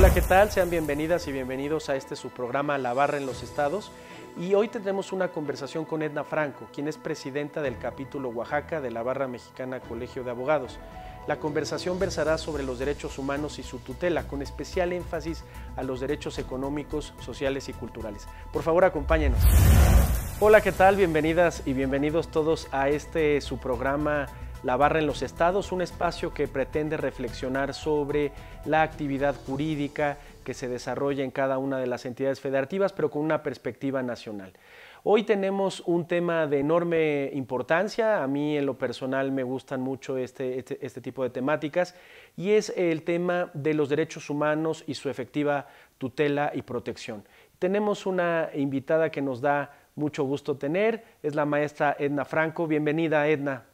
Hola, ¿qué tal? Sean bienvenidas y bienvenidos a su programa La Barra en los Estados. Y hoy tendremos una conversación con Edna Franco, quien es presidenta del capítulo Oaxaca de la Barra Mexicana Colegio de Abogados. La conversación versará sobre los derechos humanos y su tutela, con especial énfasis a los derechos económicos, sociales y culturales. Por favor, acompáñenos. Hola, ¿qué tal? Bienvenidas y bienvenidos todos a su programa La Barra en los Estados, un espacio que pretende reflexionar sobre la actividad jurídica que se desarrolla en cada una de las entidades federativas, pero con una perspectiva nacional. Hoy tenemos un tema de enorme importancia. A mí en lo personal me gustan mucho este tipo de temáticas, y es el tema de los derechos humanos y su efectiva tutela y protección. Tenemos una invitada que nos da mucho gusto tener, es la maestra Edna Franco. Bienvenida, Edna.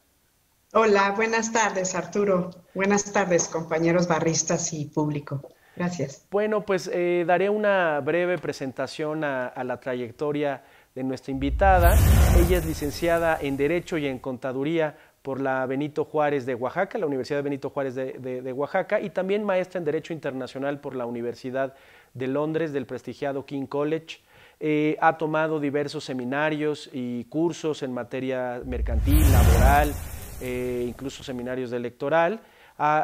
Hola, buenas tardes, Arturo. Buenas tardes, compañeros barristas y público. Gracias. Bueno, pues daré una breve presentación a la trayectoria de nuestra invitada. Ella es licenciada en Derecho y en Contaduría por la Benito Juárez de Oaxaca, la Universidad Benito Juárez de Oaxaca, y también maestra en Derecho Internacional por la Universidad de Londres, del prestigiado King College. Ha tomado diversos seminarios y cursos en materia mercantil, laboral, incluso seminarios de electoral.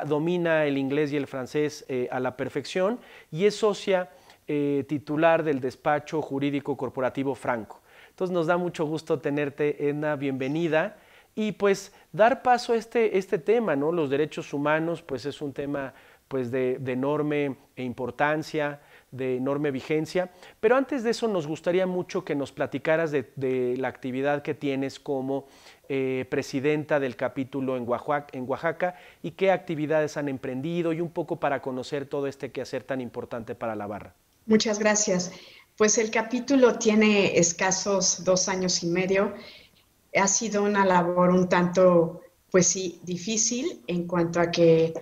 Domina el inglés y el francés a la perfección, y es socia titular del despacho jurídico corporativo Franco. Entonces nos da mucho gusto tenerte, Edna, bienvenida. Y pues dar paso a este tema, ¿no? Los derechos humanos, pues es un tema pues de enorme importancia, de enorme vigencia. Pero antes de eso nos gustaría mucho que nos platicaras de la actividad que tienes como presidenta del capítulo en Oaxaca, y qué actividades han emprendido, y un poco para conocer todo este quehacer tan importante para la barra. Muchas gracias. Pues el capítulo tiene escasos 2 años y medio. Ha sido una labor un tanto, pues sí, difícil en cuanto a que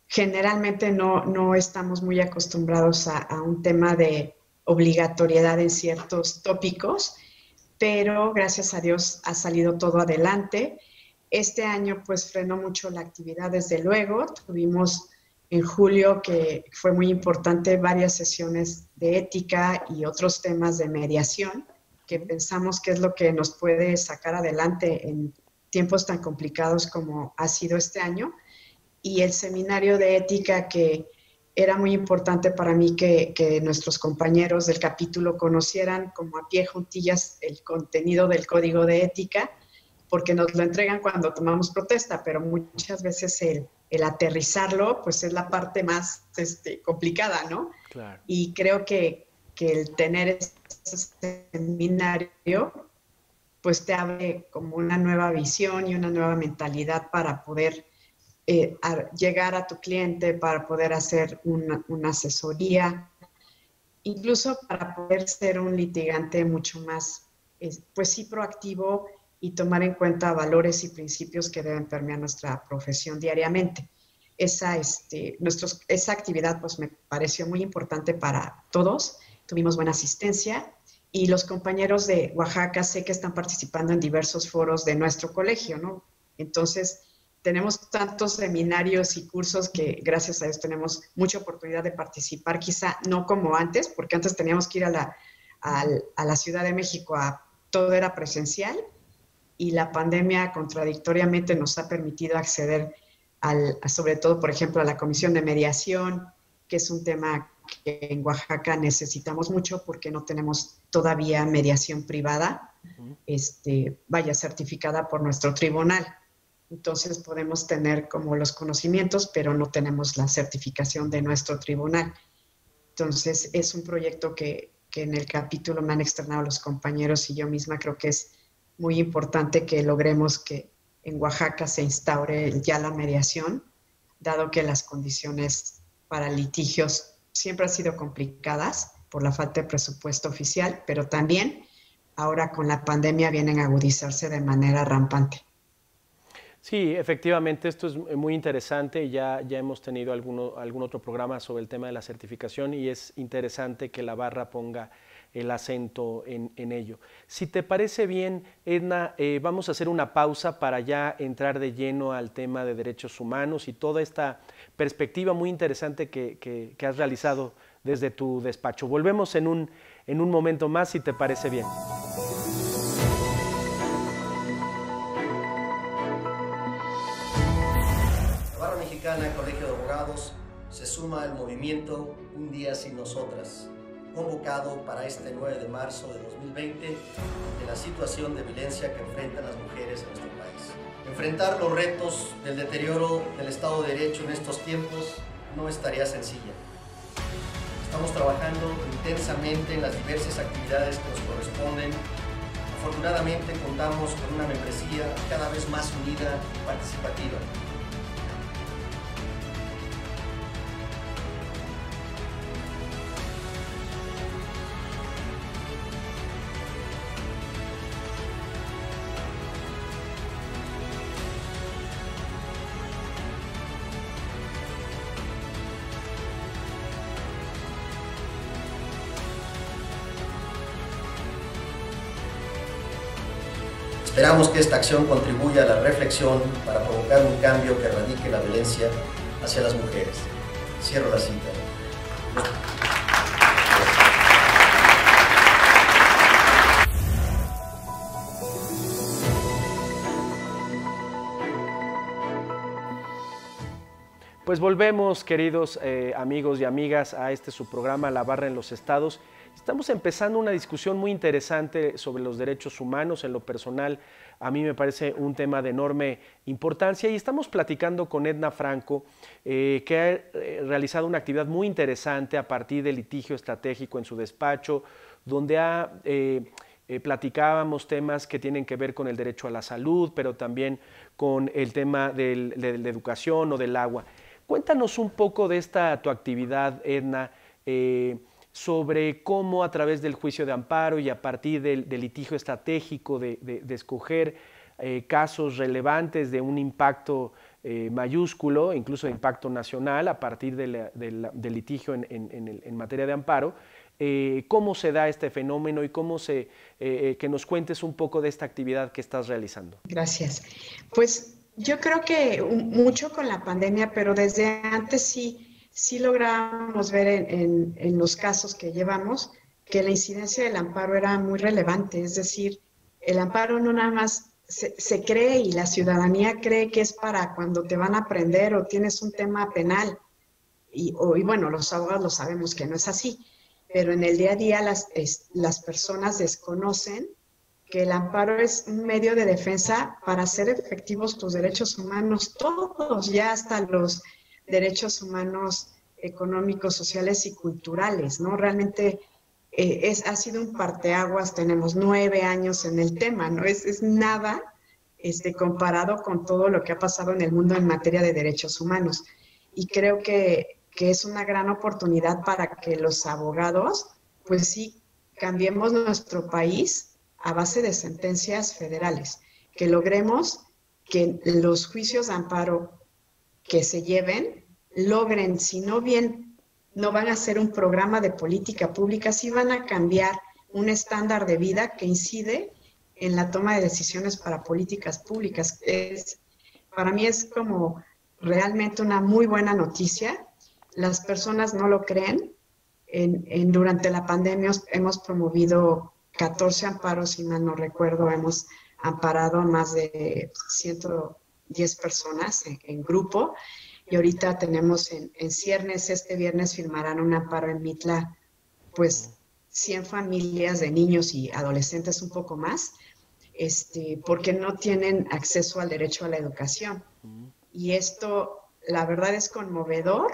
generalmente no estamos muy acostumbrados a un tema de obligatoriedad en ciertos tópicos, pero gracias a Dios ha salido todo adelante. Este año pues frenó mucho la actividad, desde luego. Tuvimos en julio, que fue muy importante, varias sesiones de ética y otros temas de mediación, que pensamos que es lo que nos puede sacar adelante en tiempos tan complicados como ha sido este año. Y el seminario de ética, que era muy importante para mí que nuestros compañeros del capítulo conocieran como a pie juntillas el contenido del código de ética, porque nos lo entregan cuando tomamos protesta, pero muchas veces el aterrizarlo pues es la parte más complicada, ¿no? Claro. Y creo que el tener este seminario pues te abre como una nueva visión y una nueva mentalidad para poder llegar a tu cliente, para poder hacer una asesoría, incluso para poder ser un litigante mucho más, pues sí, proactivo, y tomar en cuenta valores y principios que deben permear nuestra profesión diariamente. Esa actividad pues me pareció muy importante para todos. Tuvimos buena asistencia, y los compañeros de Oaxaca sé que están participando en diversos foros de nuestro colegio, ¿no? Entonces, tenemos tantos seminarios y cursos que gracias a Dios tenemos mucha oportunidad de participar, quizá no como antes, porque antes teníamos que ir a la Ciudad de México, todo era presencial, y la pandemia contradictoriamente nos ha permitido acceder sobre todo, por ejemplo, a la comisión de mediación, que es un tema que en Oaxaca necesitamos mucho porque no tenemos todavía mediación privada, certificada por nuestro tribunal. Entonces podemos tener como los conocimientos, pero no tenemos la certificación de nuestro tribunal. Entonces es un proyecto que en el capítulo me han externado los compañeros, y yo misma creo que es muy importante que logremos que en Oaxaca se instaure ya la mediación, dado que las condiciones para litigios siempre han sido complicadas por la falta de presupuesto oficial, pero también ahora con la pandemia vienen a agudizarse de manera rampante. Sí, efectivamente, esto es muy interesante. Ya hemos tenido algún otro programa sobre el tema de la certificación, y es interesante que la barra ponga el acento en ello. Si te parece bien, Edna, vamos a hacer una pausa para ya entrar de lleno al tema de derechos humanos y toda esta perspectiva muy interesante que has realizado desde tu despacho. Volvemos en un momento más, si te parece bien. La Barra Mexicana del Colegio de Abogados se suma al movimiento Un Día Sin Nosotras, convocado para este 9 de marzo de 2020 de la situación de violencia que enfrentan las mujeres en nuestro país. Enfrentar los retos del deterioro del Estado de Derecho en estos tiempos no es tarea sencilla. Estamos trabajando intensamente en las diversas actividades que nos corresponden. Afortunadamente contamos con una membresía cada vez más unida y participativa. Esperamos que esta acción contribuya a la reflexión para provocar un cambio que erradique la violencia hacia las mujeres. Cierro la cita. Pues volvemos, queridos amigos y amigas, a su programa La Barra en los Estados. Estamos empezando una discusión muy interesante sobre los derechos humanos. En lo personal, a mí me parece un tema de enorme importancia y estamos platicando con Edna Franco, que ha realizado una actividad muy interesante a partir del litigio estratégico en su despacho, donde platicábamos temas que tienen que ver con el derecho a la salud, pero también con el tema de la educación o del agua. Cuéntanos un poco de tu actividad, Edna, sobre cómo a través del juicio de amparo y a partir del litigio estratégico de escoger casos relevantes de un impacto mayúsculo, incluso de impacto nacional, a partir del litigio en materia de amparo, cómo se da este fenómeno y que nos cuentes un poco de esta actividad que estás realizando. Gracias. Pues yo creo que mucho con la pandemia, pero desde antes sí logramos ver en los casos que llevamos que la incidencia del amparo era muy relevante. Es decir, el amparo no nada más se cree y la ciudadanía cree que es para cuando te van a prender o tienes un tema penal. Y bueno, los abogados lo sabemos que no es así, pero en el día a día las personas desconocen que el amparo es un medio de defensa para hacer efectivos tus derechos humanos, todos, ya hasta los derechos humanos económicos, sociales y culturales, ¿no? Realmente ha sido un parteaguas, tenemos 9 años en el tema, ¿no? Es nada comparado con todo lo que ha pasado en el mundo en materia de derechos humanos. Y creo que es una gran oportunidad para que los abogados, pues sí, cambiemos nuestro país a base de sentencias federales, que logremos que los juicios de amparo que se lleven logren, si no bien no van a ser un programa de política pública, sí van a cambiar un estándar de vida que incide en la toma de decisiones para políticas públicas. Para mí es como realmente una muy buena noticia. Las personas no lo creen. Durante la pandemia hemos promovido 14 amparos, si mal no recuerdo, hemos amparado a más de 110 personas en grupo, y ahorita tenemos en ciernes, este viernes firmarán un amparo en Mitla, pues 100 familias de niños y adolescentes, un poco más, porque no tienen acceso al derecho a la educación. Y esto, la verdad, es conmovedor.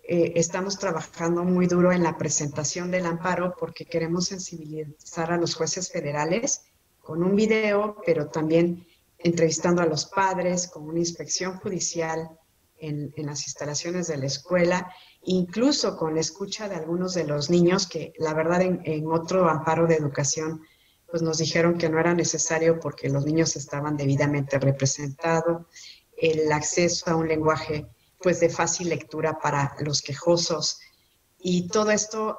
Estamos trabajando muy duro en la presentación del amparo porque queremos sensibilizar a los jueces federales con un video, pero también entrevistando a los padres, con una inspección judicial en las instalaciones de la escuela, incluso con la escucha de algunos de los niños que la verdad en otro amparo de educación pues nos dijeron que no era necesario porque los niños estaban debidamente representados, el acceso a un lenguaje pues de fácil lectura para los quejosos, y todo esto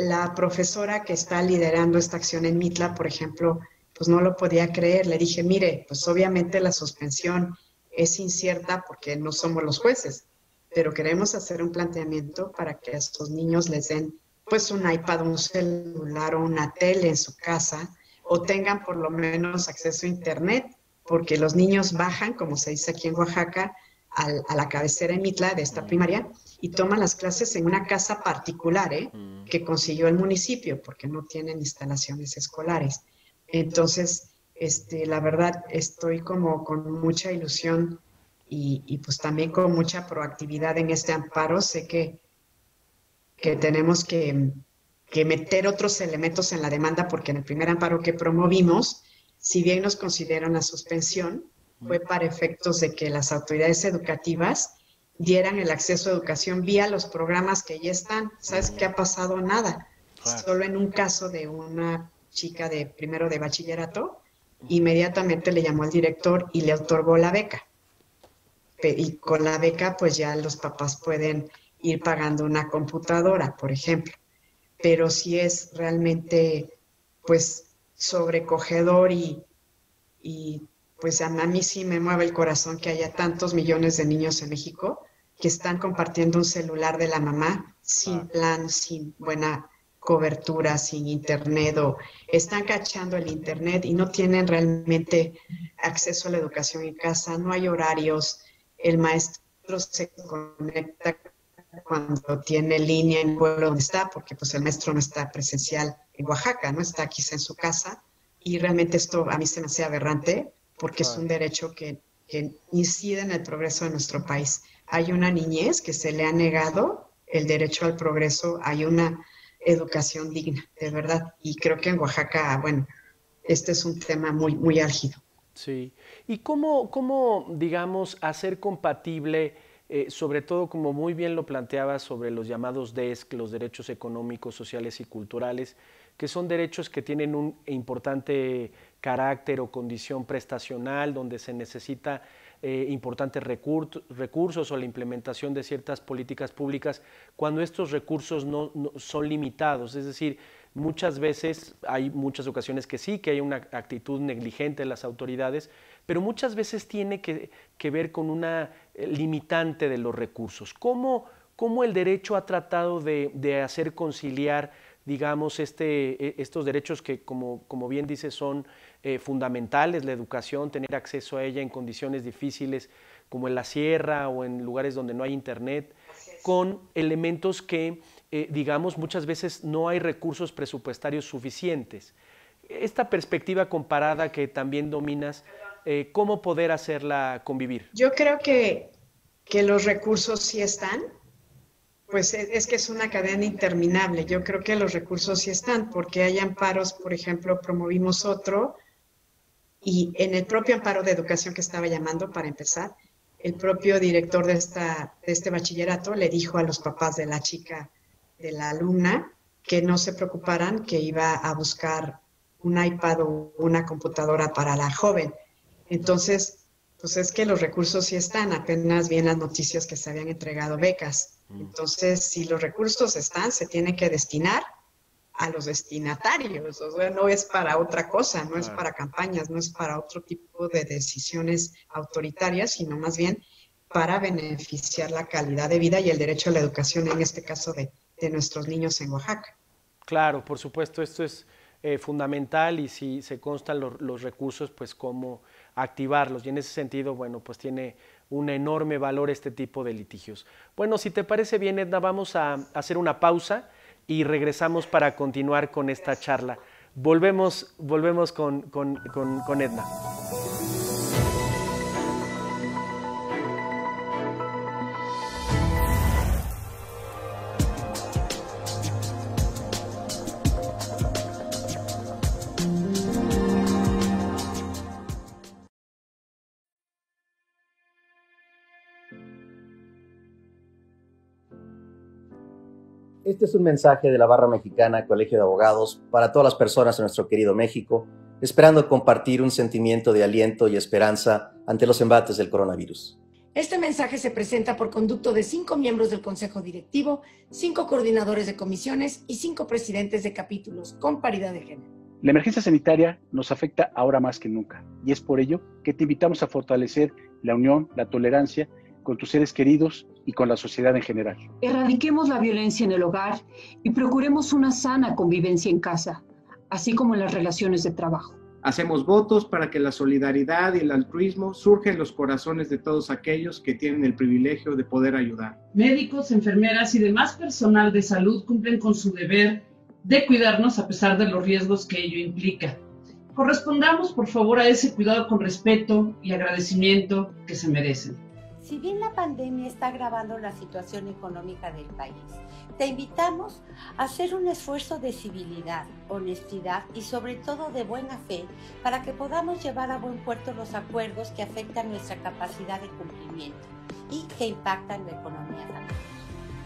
la profesora que está liderando esta acción en Mitla, por ejemplo, pues no lo podía creer. Le dije, mire, pues obviamente la suspensión es incierta porque no somos los jueces, pero queremos hacer un planteamiento para que a estos niños les den pues un iPad, un celular o una tele en su casa, o tengan por lo menos acceso a internet, porque los niños bajan, como se dice aquí en Oaxaca, a la cabecera en Mitla de esta primaria y toman las clases en una casa particular, que consiguió el municipio, porque no tienen instalaciones escolares. Entonces, la verdad, estoy como con mucha ilusión y pues también con mucha proactividad en este amparo. Sé que tenemos que meter otros elementos en la demanda, porque en el primer amparo que promovimos, si bien nos consideran la suspensión, fue para efectos de que las autoridades educativas dieran el acceso a educación vía los programas que ya están. ¿Sabes qué ha pasado? Nada. Claro. Solo en un caso de una chica de primero de bachillerato, inmediatamente le llamó al director y le otorgó la beca. Y con la beca, pues ya los papás pueden ir pagando una computadora, por ejemplo. Pero sí es realmente, pues, sobrecogedor y pues a mí sí me mueve el corazón que haya tantos millones de niños en México que están compartiendo un celular de la mamá sin plan, sin buena cobertura, sin internet, o están cachando el internet y no tienen realmente acceso a la educación en casa, no hay horarios, el maestro se conecta cuando tiene línea en el pueblo donde está, porque pues el maestro no está presencial en Oaxaca, no está quizá en su casa, y realmente esto a mí se me hace aberrante, porque es un derecho que incide en el progreso de nuestro país. Hay una niñez que se le ha negado el derecho al progreso, hay una educación digna, de verdad. Y creo que en Oaxaca, bueno, este es un tema muy, muy álgido. Sí. ¿Y cómo digamos, hacer compatible, sobre todo como muy bien lo planteabas, sobre los llamados DESC, los derechos económicos, sociales y culturales, que son derechos que tienen un importante carácter o condición prestacional, donde se necesita importantes recursos o la implementación de ciertas políticas públicas, cuando estos recursos no son limitados? Es decir, muchas veces, hay muchas ocasiones que sí, que hay una actitud negligente de las autoridades, pero muchas veces tiene que ver con una limitante de los recursos. ¿Cómo el derecho ha tratado de hacer conciliar, digamos, estos derechos que, como bien dice, son fundamentales, la educación, tener acceso a ella en condiciones difíciles, como en la sierra o en lugares donde no hay internet, con elementos que, digamos, muchas veces no hay recursos presupuestarios suficientes? Esta perspectiva comparada que también dominas, ¿cómo poder hacerla convivir? Yo creo que los recursos sí están, pues es que es una cadena interminable. Yo creo que los recursos sí están, porque hay amparos, por ejemplo, promovimos otro, y en el propio amparo de educación que estaba llamando, para empezar, el propio director de este bachillerato le dijo a los papás de la chica, de la alumna, que no se preocuparan, que iba a buscar un iPad o una computadora para la joven. Entonces, pues es que los recursos sí están, apenas vi en las noticias que se habían entregado becas. Entonces, si los recursos están, se tiene que destinar a los destinatarios. O sea, no es para otra cosa, no es para campañas, no es para otro tipo de decisiones autoritarias, sino más bien para beneficiar la calidad de vida y el derecho a la educación, en este caso de nuestros niños en Oaxaca. Claro, por supuesto, esto es fundamental, y si se constan los recursos, pues cómo activarlos. Y en ese sentido, bueno, pues tiene un enorme valor este tipo de litigios. Bueno, si te parece bien, Edna, vamos a hacer una pausa y regresamos para continuar con esta charla. Volvemos con Edna. Este es un mensaje de la Barra Mexicana Colegio de Abogados para todas las personas de nuestro querido México, esperando compartir un sentimiento de aliento y esperanza ante los embates del coronavirus. Este mensaje se presenta por conducto de 5 miembros del Consejo Directivo, 5 coordinadores de comisiones y 5 presidentes de capítulos, con paridad de género. La emergencia sanitaria nos afecta ahora más que nunca y es por ello que te invitamos a fortalecer la unión, la tolerancia con tus seres queridos y con la sociedad en general. Erradiquemos la violencia en el hogar y procuremos una sana convivencia en casa, así como en las relaciones de trabajo. Hacemos votos para que la solidaridad y el altruismo surjan en los corazones de todos aquellos que tienen el privilegio de poder ayudar. Médicos, enfermeras y demás personal de salud cumplen con su deber de cuidarnos a pesar de los riesgos que ello implica. Correspondamos, por favor, a ese cuidado con respeto y agradecimiento que se merecen. Si bien la pandemia está agravando la situación económica del país, te invitamos a hacer un esfuerzo de civilidad, honestidad y sobre todo de buena fe para que podamos llevar a buen puerto los acuerdos que afectan nuestra capacidad de cumplimiento y que impactan la economía familiar.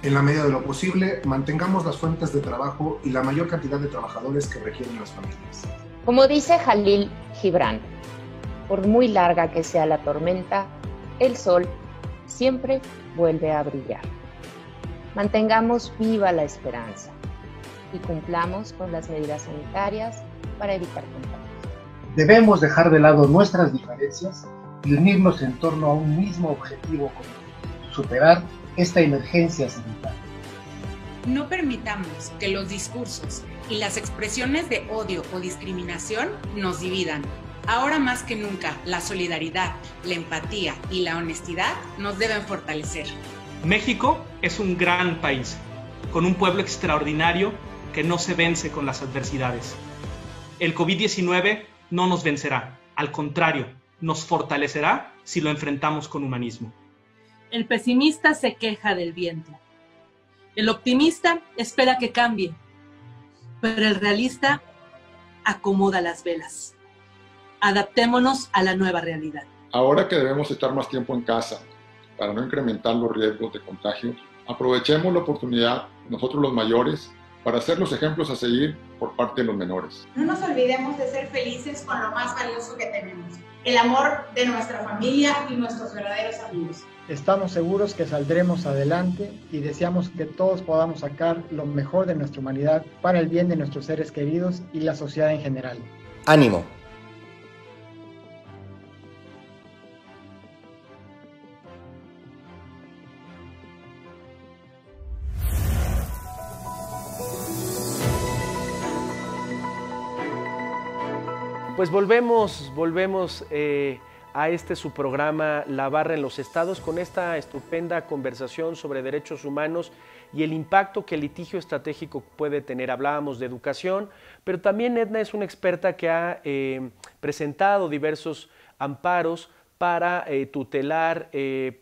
En la medida de lo posible, mantengamos las fuentes de trabajo y la mayor cantidad de trabajadores que requieren las familias. Como dice Jalil Gibran, por muy larga que sea la tormenta, el sol siempre vuelve a brillar. Mantengamos viva la esperanza y cumplamos con las medidas sanitarias para evitar contagios. Debemos dejar de lado nuestras diferencias y unirnos en torno a un mismo objetivo común: superar esta emergencia sanitaria. No permitamos que los discursos y las expresiones de odio o discriminación nos dividan. Ahora más que nunca, la solidaridad, la empatía y la honestidad nos deben fortalecer. México es un gran país, con un pueblo extraordinario que no se vence con las adversidades. El COVID-19 no nos vencerá, al contrario, nos fortalecerá si lo enfrentamos con humanismo. El pesimista se queja del viento. El optimista espera que cambie, pero el realista acomoda las velas. Adaptémonos a la nueva realidad. Ahora que debemos estar más tiempo en casa para no incrementar los riesgos de contagio, aprovechemos la oportunidad, nosotros los mayores, para ser los ejemplos a seguir por parte de los menores. No nos olvidemos de ser felices con lo más valioso que tenemos, el amor de nuestra familia y nuestros verdaderos amigos. Estamos seguros que saldremos adelante y deseamos que todos podamos sacar lo mejor de nuestra humanidad para el bien de nuestros seres queridos y la sociedad en general. ¡Ánimo! Pues volvemos a su programa La Barra en los Estados con esta estupenda conversación sobre derechos humanos y el impacto que el litigio estratégico puede tener. Hablábamos de educación, pero también Edna es una experta que ha presentado diversos amparos para tutelar el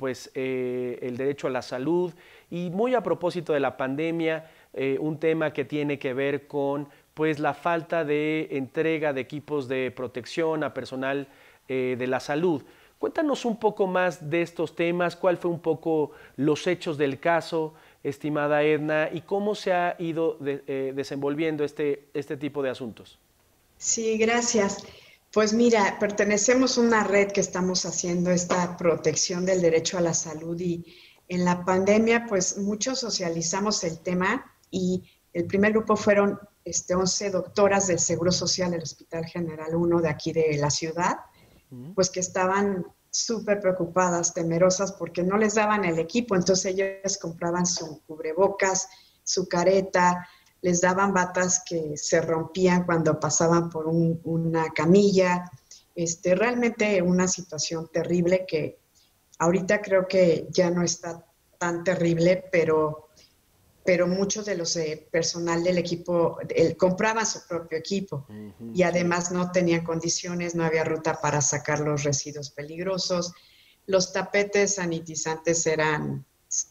derecho a la salud y muy a propósito de la pandemia, un tema que tiene que ver con la falta de entrega de equipos de protección a personal de la salud. Cuéntanos un poco más de estos temas, cuál fue un poco los hechos del caso, estimada Edna, y cómo se ha ido desenvolviendo este tipo de asuntos. Sí, gracias. Pues mira, pertenecemos a una red que estamos haciendo esta protección del derecho a la salud y en la pandemia pues muchos socializamos el tema y el primer grupo fueron 11 doctoras del Seguro Social del Hospital General 1 de aquí de la ciudad, pues que estaban súper preocupadas, temerosas, porque no les daban el equipo, entonces ellas compraban su cubrebocas, su careta, les daban batas que se rompían cuando pasaban por una camilla, realmente una situación terrible que ahorita creo que ya no está tan terrible, pero muchos de los personal del equipo compraban su propio equipo y además no tenían condiciones, no había ruta para sacar los residuos peligrosos. Los tapetes sanitizantes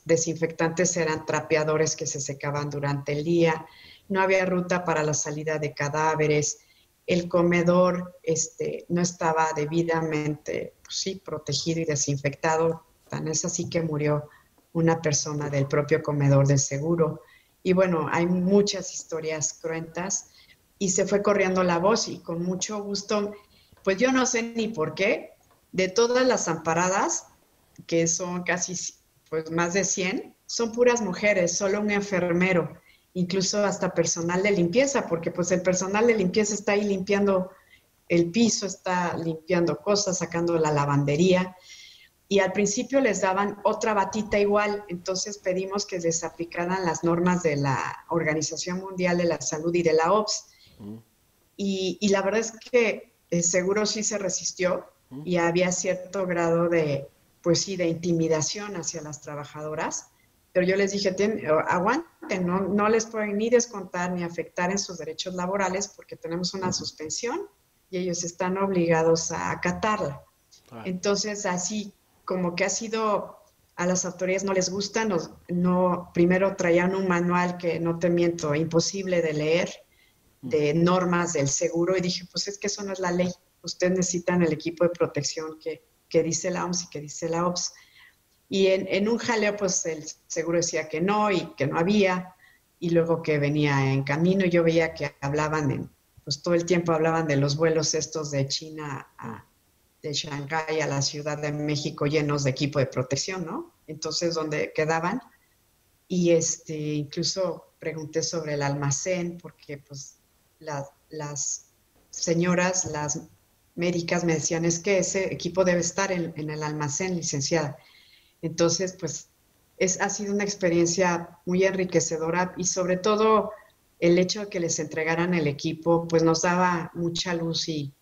desinfectantes eran trapeadores que se secaban durante el día, no había ruta para la salida de cadáveres, el comedor no estaba debidamente protegido y desinfectado, tan es así que murió una persona del propio comedor del seguro. Y bueno, hay muchas historias cruentas y se fue corriendo la voz y con mucho gusto, pues yo no sé ni por qué, de todas las amparadas, que son casi pues más de 100, son puras mujeres, solo un enfermero, incluso hasta personal de limpieza, porque pues el personal de limpieza está ahí limpiando el piso, está limpiando cosas, sacando la lavandería. Y al principio les daban otra batita igual, entonces pedimos que les aplicaran las normas de la Organización Mundial de la Salud y de la OPS. Y la verdad es que seguro sí se resistió y había cierto grado de, pues sí, de intimidación hacia las trabajadoras. Pero yo les dije, aguanten, no les pueden ni descontar ni afectar en sus derechos laborales porque tenemos una suspensión y ellos están obligados a acatarla. Entonces, así como que ha sido, a las autoridades no les gusta, primero traían un manual que, no te miento, imposible de leer, de normas del seguro, y dije, pues es que eso no es la ley, ustedes necesitan el equipo de protección que dice la OMS y que dice la OPS. Y en un jaleo, pues el seguro decía que no y que no había, y luego que venía en camino, yo veía que hablaban, pues todo el tiempo hablaban de los vuelos estos de China de Shanghái a la Ciudad de México llenos de equipo de protección, ¿no? Entonces, ¿dónde quedaban? Y incluso pregunté sobre el almacén, porque pues las señoras, las médicas me decían, es que ese equipo debe estar en el almacén, licenciada. Entonces, pues, ha sido una experiencia muy enriquecedora y sobre todo el hecho de que les entregaran el equipo, pues nos daba mucha luz y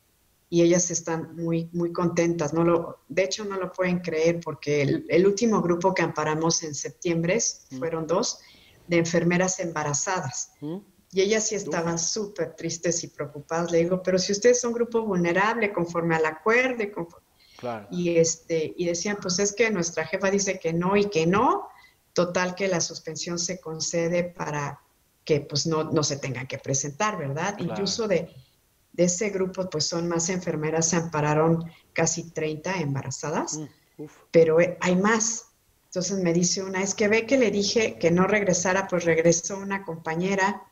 ellas están muy, muy contentas. De hecho, no lo pueden creer porque el último grupo que amparamos en septiembre fueron 2 de enfermeras embarazadas. Y ellas sí estaban súper tristes y preocupadas. Le digo, pero si ustedes son un grupo vulnerable conforme al acuerdo. Claro. Y decían, pues es que nuestra jefa dice que no y que no. Total que la suspensión se concede para que pues no se tengan que presentar, ¿verdad? Claro. Incluso de ese grupo, pues son más enfermeras, se ampararon casi 30 embarazadas, pero hay más. Entonces me dice una, es que ve que le dije que no regresara, pues regresó una compañera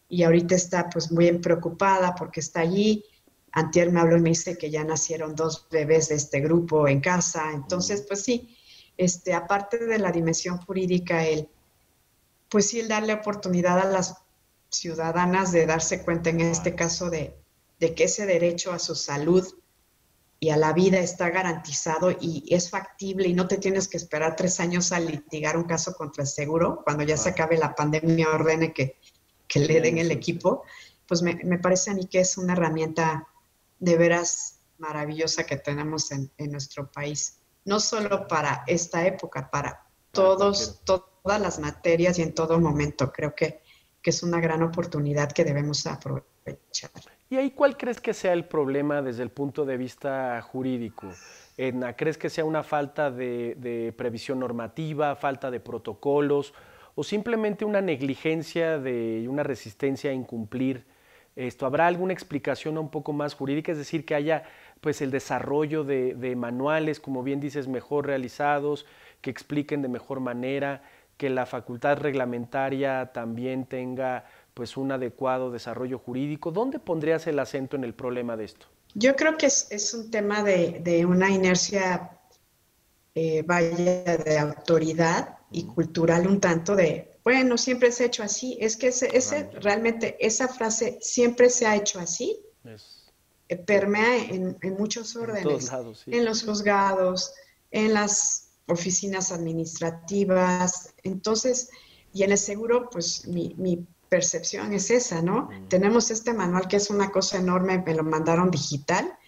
y ahorita está pues muy preocupada porque está allí. Antier me habló y me dice que ya nacieron 2 bebés de este grupo en casa. Entonces, pues sí, aparte de la dimensión jurídica, pues sí, el darle oportunidad a las ciudadanas de darse cuenta en este caso de que ese derecho a su salud y a la vida está garantizado y es factible y no te tienes que esperar 3 años a litigar un caso contra el seguro, cuando ya se acabe la pandemia, ordene que le den el equipo, pues me parece a mí que es una herramienta de veras maravillosa que tenemos en nuestro país, no solo para esta época, para todas las materias y en todo momento. Creo que es una gran oportunidad que debemos aprovechar. ¿Y ahí cuál crees que sea el problema desde el punto de vista jurídico? Edna, ¿crees que sea una falta de previsión normativa, falta de protocolos o simplemente una negligencia y una resistencia a incumplir esto? ¿Habrá alguna explicación un poco más jurídica? Es decir, que haya pues el desarrollo de manuales, como bien dices, mejor realizados, que expliquen de mejor manera, que la facultad reglamentaria también tenga pues un adecuado desarrollo jurídico. ¿Dónde pondrías el acento en el problema de esto? Yo creo que es un tema de una inercia, de autoridad y cultural un tanto bueno, siempre se ha hecho así. Es que realmente esa frase, siempre se ha hecho así, permea en muchos órdenes. En todos lados, sí. En los juzgados, en las oficinas administrativas. Entonces, y en el seguro, pues mi percepción es esa, ¿no? Tenemos este manual que es una cosa enorme, me lo mandaron digital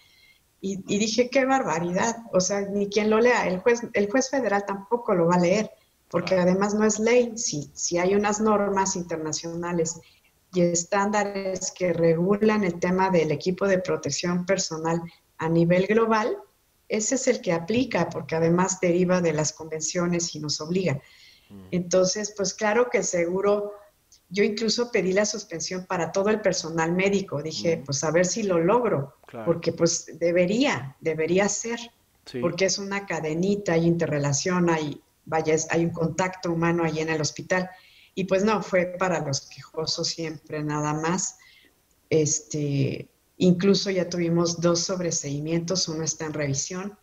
y dije, qué barbaridad, o sea, ni quien lo lea, el juez federal tampoco lo va a leer, porque además no es ley. Si hay unas normas internacionales y estándares que regulan el tema del equipo de protección personal a nivel global, ese es el que aplica, porque además deriva de las convenciones y nos obliga. Entonces, pues claro que el seguro. Yo incluso pedí la suspensión para todo el personal médico. Dije, pues a ver si lo logro, porque pues debería ser, porque es una cadenita, hay interrelación, hay un contacto humano ahí en el hospital. Y pues no, fue para los quejosos siempre nada más. Incluso ya tuvimos 2 sobreseimientos, uno está en revisión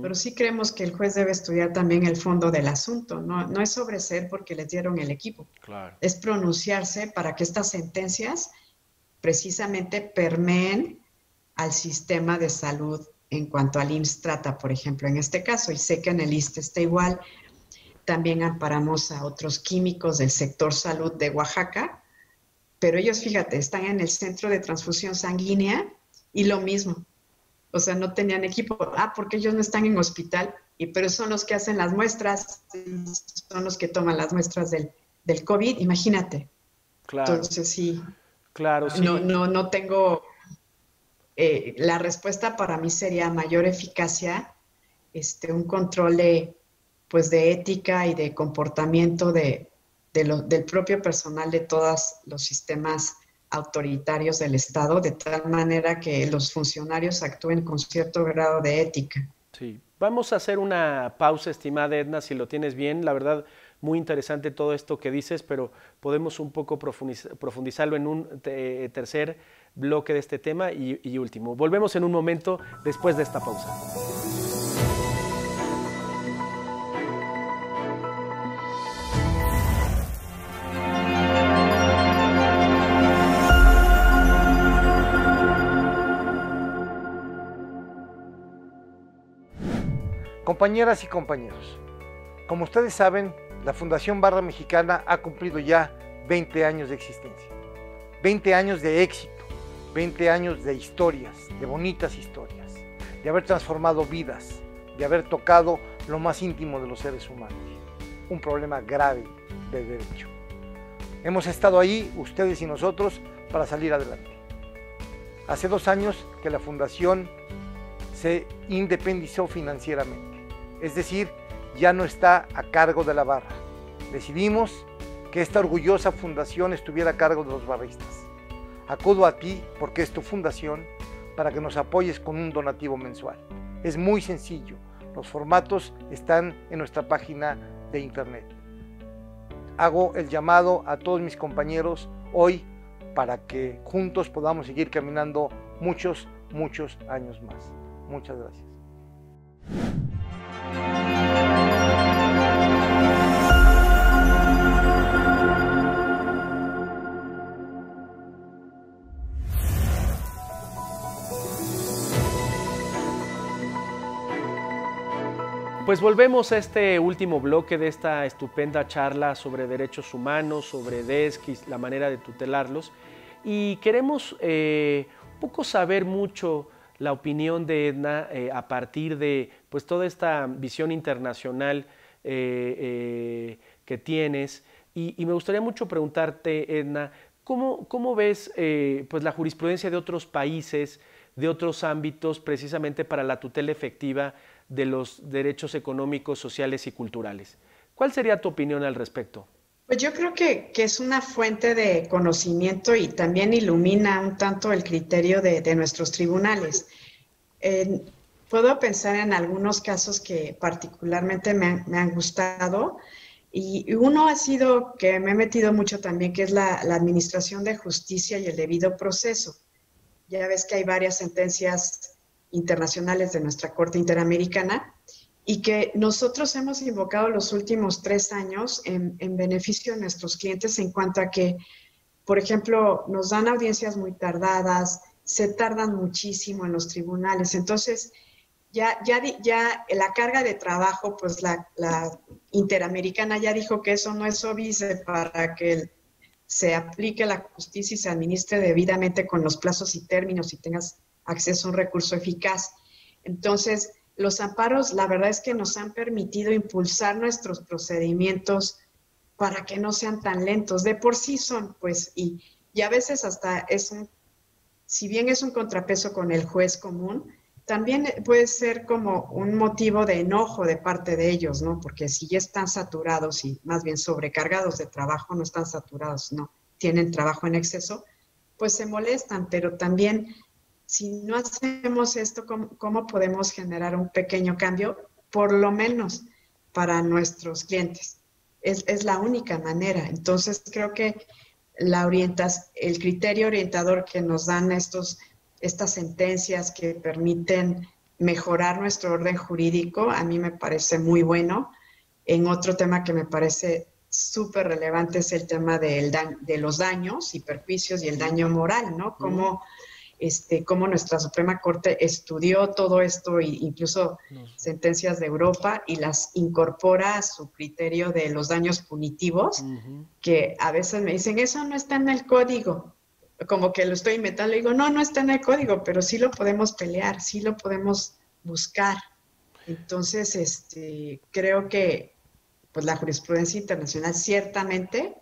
Pero sí creemos que el juez debe estudiar también el fondo del asunto. No es sobreseer porque les dieron el equipo. Claro. Es pronunciarse para que estas sentencias precisamente permeen al sistema de salud en cuanto al IMSS trata, por ejemplo, en este caso. Y sé que en el ISSSTE está igual. También amparamos a otros químicos del sector salud de Oaxaca. Pero ellos, fíjate, están en el centro de transfusión sanguínea y lo mismo. O sea, no tenían equipo. Porque ellos no están en hospital, pero son los que hacen las muestras, son los que toman las muestras del COVID, imagínate. Claro. Entonces, sí. Claro, sí. No tengo... la respuesta para mí sería mayor eficacia, un control de ética y de comportamiento del propio personal de todos los sistemas autoritarios del Estado, de tal manera que los funcionarios actúen con cierto grado de ética. Sí. Vamos a hacer una pausa, estimada Edna, si lo tienes bien. La verdad, muy interesante todo esto que dices, pero podemos un poco profundizarlo en un tercer bloque de este tema y último. Volvemos en un momento después de esta pausa. Compañeras y compañeros, como ustedes saben, la Fundación Barra Mexicana ha cumplido ya 20 años de existencia, 20 años de éxito, 20 años de historias, de bonitas historias, de haber transformado vidas, de haber tocado lo más íntimo de los seres humanos, un problema grave de derecho. Hemos estado ahí, ustedes y nosotros, para salir adelante. Hace 2 años que la Fundación se independizó financieramente. Es decir, ya no está a cargo de la barra. Decidimos que esta orgullosa fundación estuviera a cargo de los barristas. Acudo a ti, porque es tu fundación, para que nos apoyes con un donativo mensual. Es muy sencillo. Los formatos están en nuestra página de internet. Hago el llamado a todos mis compañeros hoy para que juntos podamos seguir caminando muchos años más. Muchas gracias. Pues volvemos a este último bloque de esta estupenda charla sobre derechos humanos, sobre DESC y la manera de tutelarlos. Y queremos un poco saber mucho la opinión de Edna a partir de pues, toda esta visión internacional que tienes. Y me gustaría mucho preguntarte, Edna, ¿cómo ves pues, la jurisprudencia de otros países, de otros ámbitos, precisamente para la tutela efectiva de los derechos económicos, sociales y culturales? ¿Cuál sería tu opinión al respecto? Pues yo creo que es una fuente de conocimiento y también ilumina un tanto el criterio de nuestros tribunales. Puedo pensar en algunos casos que particularmente me han gustado y uno ha sido que me he metido mucho también, que es la administración de justicia y el debido proceso. Ya ves que hay varias sentencias internacionales de nuestra Corte Interamericana y que nosotros hemos invocado los últimos 3 años en beneficio de nuestros clientes en cuanto a que, por ejemplo, nos dan audiencias muy tardadas, se tardan muchísimo en los tribunales. Entonces, ya la carga de trabajo, pues la Interamericana ya dijo que eso no es óbice para que se aplique la justicia y se administre debidamente con los plazos y términos y tengas acceso a un recurso eficaz. Entonces, los amparos, la verdad es que nos han permitido impulsar nuestros procedimientos para que no sean tan lentos. De por sí son, pues, y a veces hasta si bien es un contrapeso con el juez común, también puede ser como un motivo de enojo de parte de ellos, ¿no? Porque si ya están saturados y más bien sobrecargados de trabajo, no están saturados, no, tienen trabajo en exceso, pues se molestan, pero también si no hacemos esto, ¿cómo podemos generar un pequeño cambio? Por lo menos para nuestros clientes. Es la única manera. Entonces, creo que el criterio orientador que nos dan estas sentencias que permiten mejorar nuestro orden jurídico, a mí me parece muy bueno. En otro tema que me parece súper relevante es el tema de los daños y perjuicios y el daño moral, ¿no? Cómo nuestra Suprema Corte estudió todo esto, e incluso sentencias de Europa, y las incorpora a su criterio de los daños punitivos, que a veces me dicen, eso no está en el código, como que lo estoy inventando. Le digo, no, no está en el código, pero sí lo podemos pelear, sí lo podemos buscar. Entonces, creo que pues, la jurisprudencia internacional ciertamente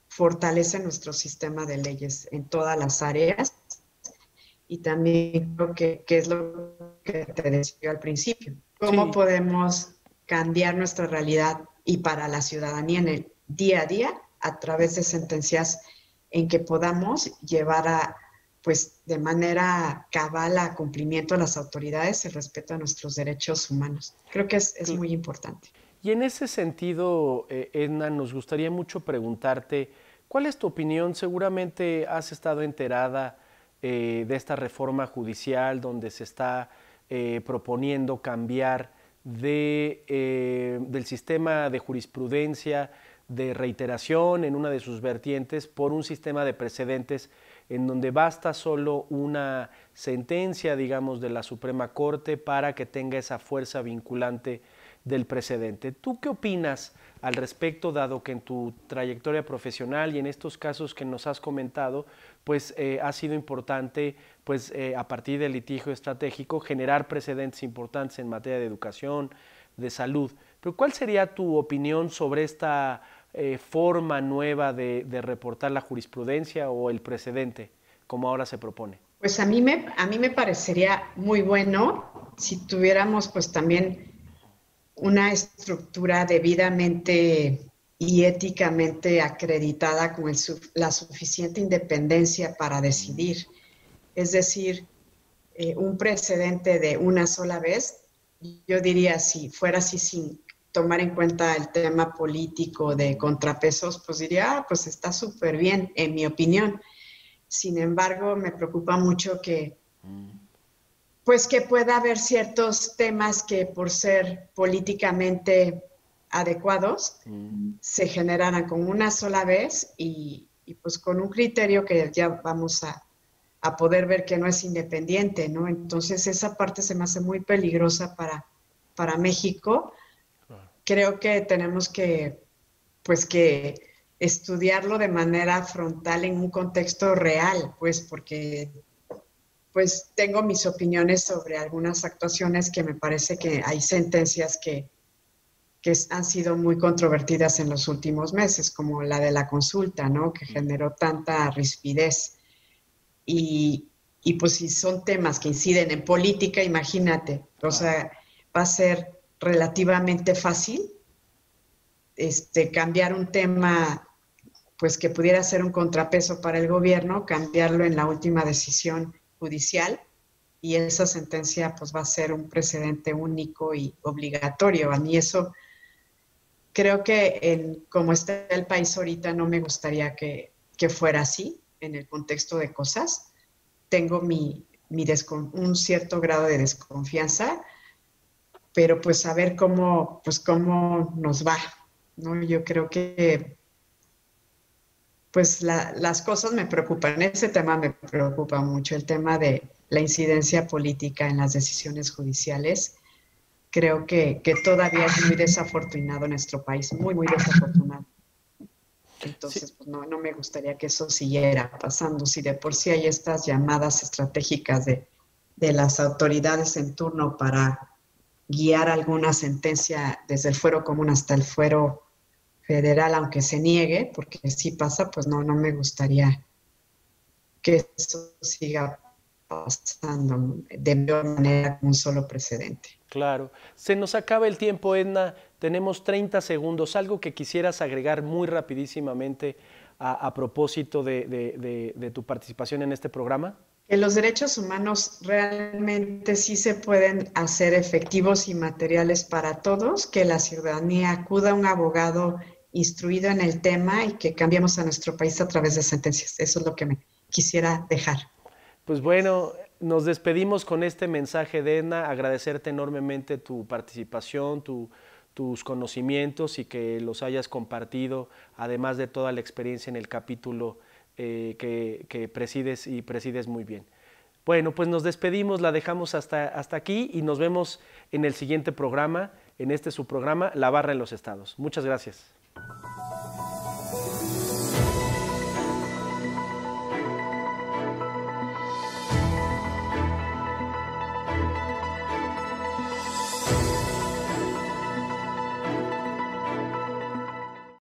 fortalece nuestro sistema de leyes en todas las áreas. Y también creo que es lo que te decía al principio. ¿Cómo podemos cambiar nuestra realidad y para la ciudadanía en el día a día a través de sentencias en que podamos llevar pues de manera cabal a cumplimiento a las autoridades el respeto a nuestros derechos humanos? Creo que es muy importante. Y en ese sentido, Edna, nos gustaría mucho preguntarte, ¿cuál es tu opinión? Seguramente has estado enterada de esta reforma judicial donde se está proponiendo cambiar del sistema de jurisprudencia de reiteración en una de sus vertientes por un sistema de precedentes en donde basta solo una sentencia, digamos, de la Suprema Corte para que tenga esa fuerza vinculante del precedente. ¿Tú qué opinas al respecto, dado que en tu trayectoria profesional y en estos casos que nos has comentado, pues ha sido importante, pues a partir del litigio estratégico, generar precedentes importantes en materia de educación, de salud? Pero ¿cuál sería tu opinión sobre esta forma nueva de reportar la jurisprudencia o el precedente, como ahora se propone? Pues a mí me parecería muy bueno si tuviéramos pues también una estructura debidamente y éticamente acreditada con la suficiente independencia para decidir. Es decir, un precedente de una sola vez, yo diría, si fuera así sin tomar en cuenta el tema político de contrapesos, pues diría, pues está súper bien, en mi opinión. Sin embargo, me preocupa mucho que pueda haber ciertos temas que por ser políticamente adecuados se generaran con una sola vez y pues con un criterio que ya vamos a poder ver que no es independiente, ¿no? Entonces esa parte se me hace muy peligrosa para México. Creo que tenemos que estudiarlo de manera frontal en un contexto real, pues porque pues tengo mis opiniones sobre algunas actuaciones que me parece que hay sentencias que han sido muy controvertidas en los últimos meses, como la de la consulta, ¿no? Que generó tanta rispidez. Y pues si son temas que inciden en política, imagínate, o sea, va a ser relativamente fácil cambiar un tema pues que pudiera ser un contrapeso para el gobierno, cambiarlo en la última decisión judicial, y esa sentencia pues va a ser un precedente único y obligatorio. A mí eso, creo que como está el país ahorita, no me gustaría que fuera así en el contexto de cosas. Tengo un cierto grado de desconfianza, pero pues a ver cómo nos va, ¿no? Yo creo que pues las cosas me preocupan. Ese tema me preocupa mucho, el tema de la incidencia política en las decisiones judiciales. Creo que todavía es muy desafortunado en nuestro país, muy, muy desafortunado. Entonces, pues no me gustaría que eso siguiera pasando. Si de por sí hay estas llamadas estratégicas de las autoridades en turno para guiar alguna sentencia desde el fuero común hasta el fuero federal, aunque se niegue, porque sí pasa, pues no me gustaría que eso siga pasando de peor manera con un solo precedente. Claro. Se nos acaba el tiempo, Edna. Tenemos 30 segundos. ¿Algo que quisieras agregar muy rapidísimamente a propósito de tu participación en este programa? Que los derechos humanos realmente sí se pueden hacer efectivos y materiales para todos, que la ciudadanía acuda a un abogado instruido en el tema y que cambiemos a nuestro país a través de sentencias. Eso es lo que me quisiera dejar. Pues bueno, nos despedimos con este mensaje de Edna, agradecerte enormemente tu participación, tus conocimientos y que los hayas compartido, además de toda la experiencia en el capítulo que presides y presides muy bien. Bueno, pues nos despedimos, la dejamos hasta aquí y nos vemos en el siguiente programa, en este su programa, La Barra en los Estados. Muchas gracias.